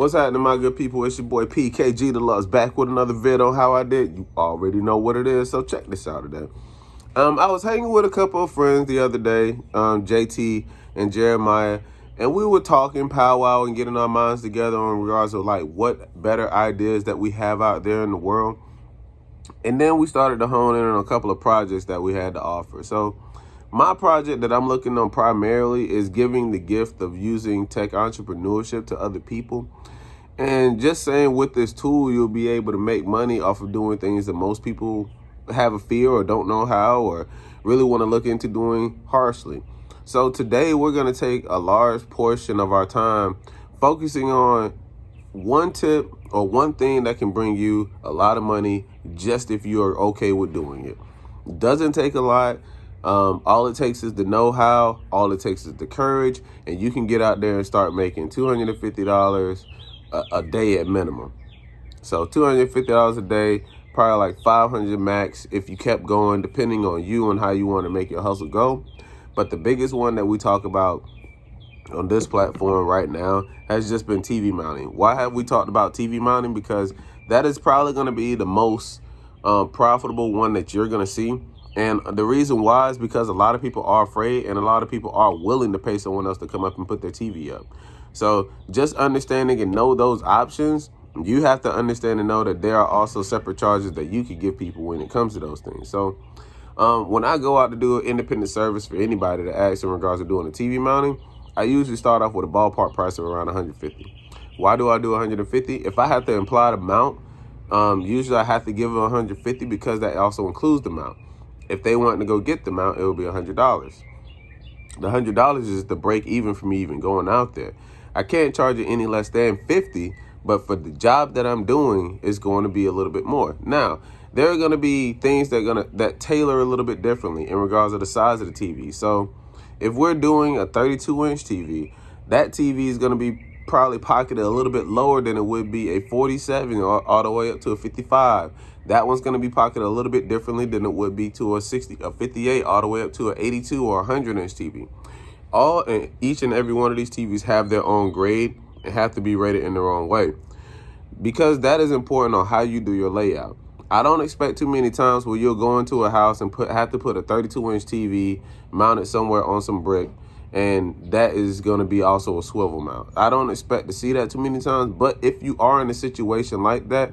What's happening, my good people? It's your boy PKG Deluxe back with another vid on how I did. You already know what it is, so check this out today. I was hanging with a couple of friends the other day, JT and Jeremiah, and we were talking powwow and getting our minds together in regards to like what better ideas that we have out there in the world. And then we started to hone in on a couple of projects that we had to offer. So my project that I'm looking on primarily is giving the gift of using tech entrepreneurship to other people. And just saying with this tool, you'll be able to make money off of doing things that most people have a fear or don't know how or really want to look into doing harshly. So today we're going to take a large portion of our time focusing on one tip or one thing that can bring you a lot of money just if you are okay with doing it. Doesn't take a lot. All it takes is the know-how. All it takes is the courage, and you can get out there and start making $250 a day at minimum. So $250 a day, probably like 500 max if you kept going, depending on you and how you want to make your hustle go. But the biggest one that we talk about on this platform right now has just been TV mounting. Why have we talked about TV mounting? Because that is probably going to be the most profitable one that you're going to see. And the reason why is because a lot of people are afraid and a lot of people are willing to pay someone else to come up and put their TV up. So just understanding and know those options, you have to understand and know that there are also separate charges that you could give people when it comes to those things. So when I go out to do an independent service for anybody that asks in regards to doing a TV mounting, I usually start off with a ballpark price of around 150. Why do I do 150? If I have to imply the mount, usually I have to give them 150 because that also includes the mount. If they want to go get the mount, it will be $100. The $100 is the break even for me even going out there. I can't charge it any less than 50, but for the job that I'm doing, it's going to be a little bit more. Now, there are going to be things that tailor a little bit differently in regards to the size of the TV. So if we're doing a 32-inch TV, that TV is going to be probably pocketed a little bit lower than it would be a 47 or all the way up to a 55. That one's going to be pocketed a little bit differently than it would be to a 58 all the way up to an 82 or 100-inch TV. Each and every one of these TVs have their own grade and have to be rated in their own way, because that is important on how you do your layout. I don't expect too many times where you'll go into a house and have to put a 32-inch TV mounted somewhere on some brick, and that is going to be also a swivel mount. I don't expect to see that too many times, but if you are in a situation like that,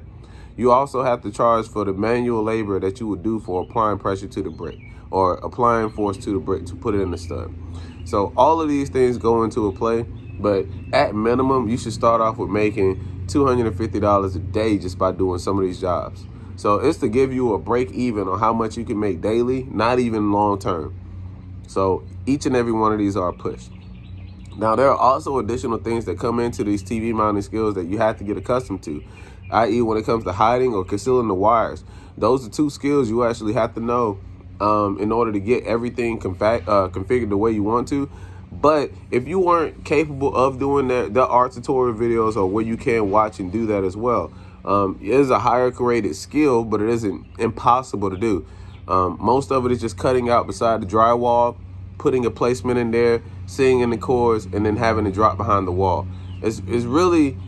you also have to charge for the manual labor that you would do for applying pressure to the brick or applying force to the brick to put it in the stud. So all of these things go into a play, but at minimum, you should start off with making $250 a day just by doing some of these jobs. So it's to give you a break even on how much you can make daily, not even long term. So each and every one of these are a push. Now, there are also additional things that come into these TV mounting skills that you have to get accustomed to, i.e. when it comes to hiding or concealing the wires. Those are two skills you actually have to know in order to get everything configured the way you want to. But if you weren't capable of doing that, there are tutorial videos or where you can watch and do that as well. It is a higher rated skill, but it isn't impossible to do. Most of it is just cutting out beside the drywall, putting a placement in there, seeing in the cords, and then having it drop behind the wall. It's really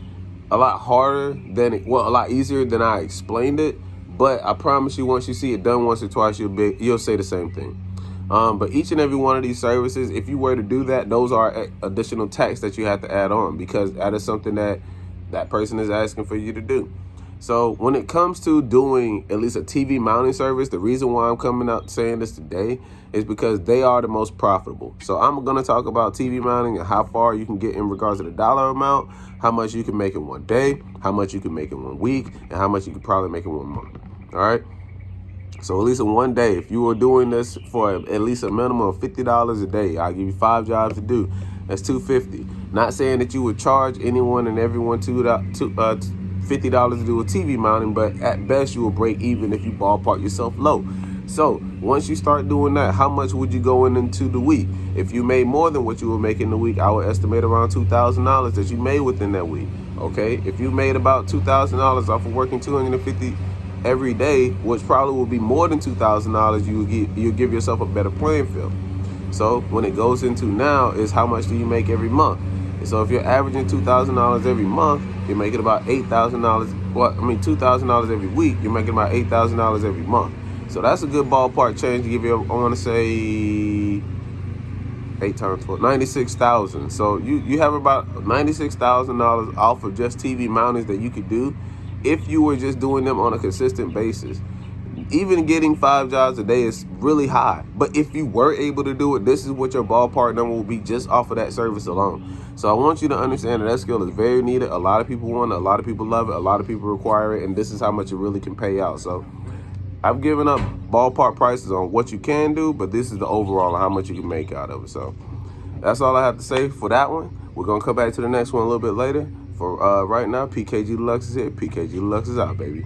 a lot harder a lot easier than I explained it. But I promise you, once you see it done once or twice, you'll say the same thing. But each and every one of these services, if you were to do that, those are additional tax that you have to add on, because that is something that person is asking for you to do. So when it comes to doing at least a TV mounting service, the reason why I'm coming out saying this today is because they are the most profitable. So I'm going to talk about TV mounting and how far you can get in regards to the dollar amount, how much you can make in one day, how much you can make in 1 week, and how much you could probably make in 1 month. All right. So at least in one day, if you were doing this for at least a minimum of $50 a day, I'll give you 5 jobs to do. That's $250. Not saying that you would charge anyone and everyone $50 to do a TV mounting, but at best you will break even if you ballpark yourself low. So once you start doing that, how much would you go into the week? If you made more than what you were making the week, I would estimate around $2,000 that you made within that week. Okay, if you made about $2,000 off of working 250 every day, which probably will be more than $2,000, you'll give yourself a better playing field. So when it goes into now is how much do you make every month? So if you're averaging $2,000 every month, you're making about $8,000. Well, I mean $2,000 every week, you're making about $8,000 every month. So that's a good ballpark change to give you. I want to say 8 times 12, 96,000. So you have about $96,000 off of just TV mountings that you could do if you were just doing them on a consistent basis. Even getting 5 jobs a day is really high. But if you were able to do it, this is what your ballpark number will be just off of that service alone. So I want you to understand that skill is very needed. A lot of people want it. A lot of people love it. A lot of people require it. And this is how much it really can pay out. So I've given up ballpark prices on what you can do, but this is the overall of how much you can make out of it. So that's all I have to say for that one. We're going to come back to the next one a little bit later. For right now, PKG Deluxe is here. PKG Deluxe is out, baby.